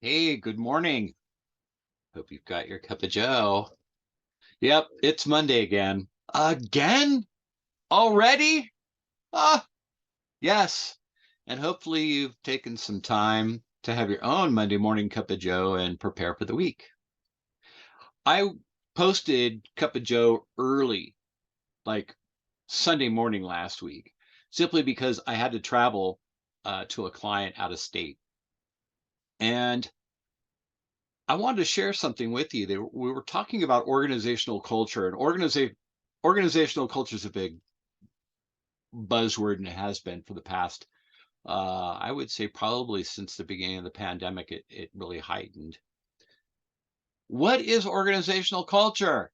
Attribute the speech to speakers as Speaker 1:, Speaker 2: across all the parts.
Speaker 1: Hey, good morning. Hope you've got your cup of joe. Yep, it's Monday again. Again? Already? Ah, yes. And hopefully you've taken some time to have your own Monday morning cup of joe and prepare for the week. I posted cup of joe early, like Sunday morning last week, simply because I had to travel to a client out of state. And I wanted to share something with you. We were talking about organizational culture, and organizational culture is a big buzzword, and it has been for the past, I would say, probably since the beginning of the pandemic. It really heightened. What is organizational culture?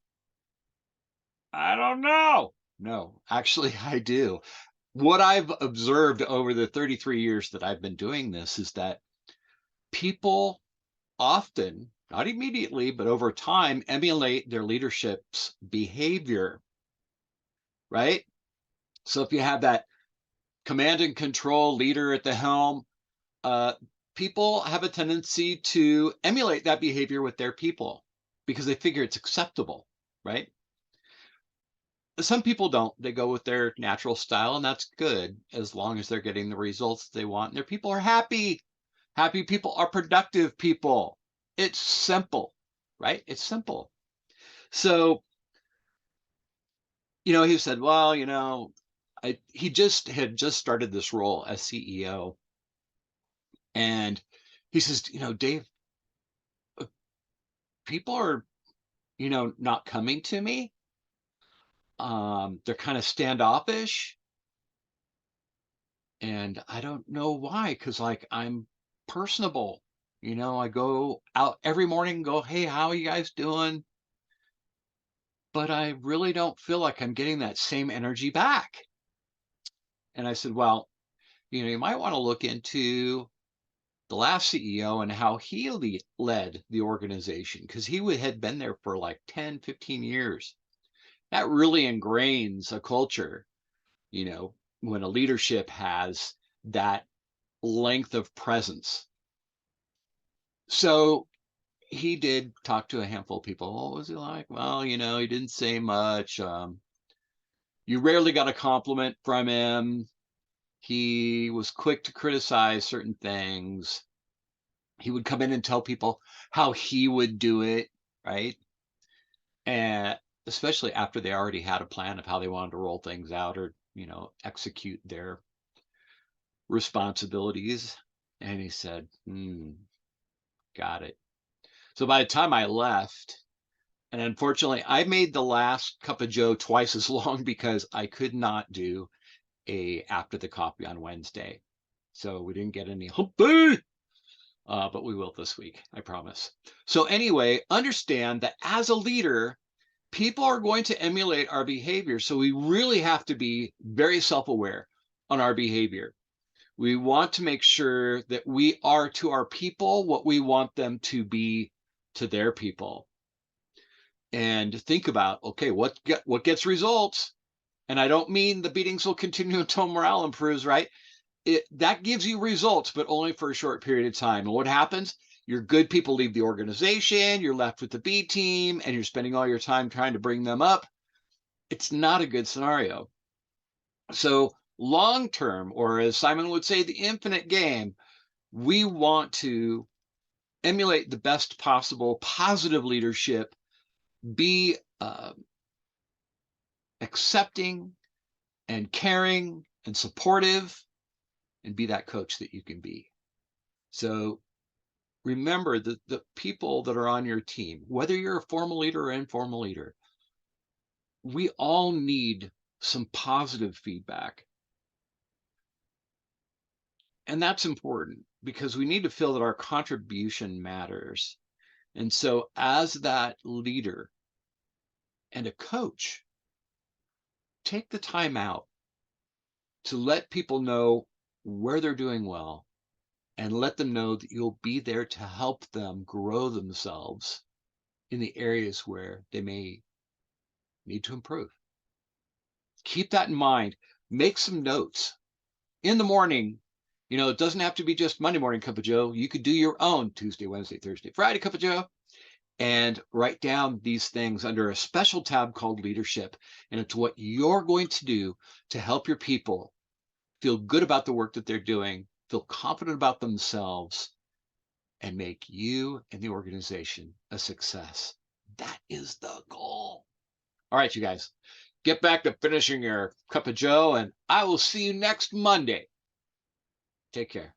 Speaker 1: I don't know. No, actually, I do. What I've observed over the 33 years that I've been doing this is that people often, not immediately, but over time, emulate their leadership's behavior, right? So if you have that command and control leader at the helm, uh, people have a tendency to emulate that behavior with their people because they figure it's acceptable, right? Some people don't. They go with their natural style, and that's good as long as they're getting the results they want and their people are happy. Happy people are productive people. It's simple, right? It's simple. So, he said, well, he had just started this role as CEO. And he says, Dave, uh, people are, not coming to me. They're kind of standoffish. And I don't know why, because like I'm personable. I go out every morning, go, hey, how are you guys doing? But I really don't feel like I'm getting that same energy back. And I said, well, you might want to look into the last CEO and how he led the organization because had been there for like 10, 15 years. That really ingrains a culture, when a leadership has that length of presence. So he did talk to a handful of people. What was he like? Well, he didn't say much. You rarely got a compliment from him. He was quick to criticize certain things. He would come in and tell people how he would do it, right? And especially after they already had a plan of how they wanted to roll things out or, execute their responsibilities. And he said, got it. So by the time I left, and unfortunately, I made the last cup of joe twice as long because I could not do a after the coffee on Wednesday. So we didn't get any hump day, but we will this week, I promise. So anyway, understand that as a leader, people are going to emulate our behavior. So we really have to be very self-aware on our behavior. We want to make sure that we are to our people what we want them to be to their people. And think about, okay, what gets results? And I don't mean the beatings will continue until morale improves, right? That gives you results, but only for a short period of time. And what happens? Your good people leave the organization, you're left with the B team, and you're spending all your time trying to bring them up. It's not a good scenario. So, long term, or as Simon would say, the infinite game, we want to emulate the best possible positive leadership, be accepting and caring and supportive, and be that coach that you can be. So, remember that the people that are on your team, whether you're a formal leader or informal leader, we all need some positive feedback. And that's important because we need to feel that our contribution matters. And so, as that leader and a coach, take the time out to let people know where they're doing well and let them know that you'll be there to help them grow themselves in the areas where they may need to improve. Keep that in mind. Make some notes in the morning. It doesn't have to be just Monday morning Cup of Joe. You could do your own Tuesday, Wednesday, Thursday, Friday Cup of Joe and write down these things under a special tab called leadership. And it's what you're going to do to help your people feel good about the work that they're doing, feel confident about themselves, and make you and the organization a success. That is the goal. All right, you guys, get back to finishing your cup of Joe, and I will see you next Monday. Take care.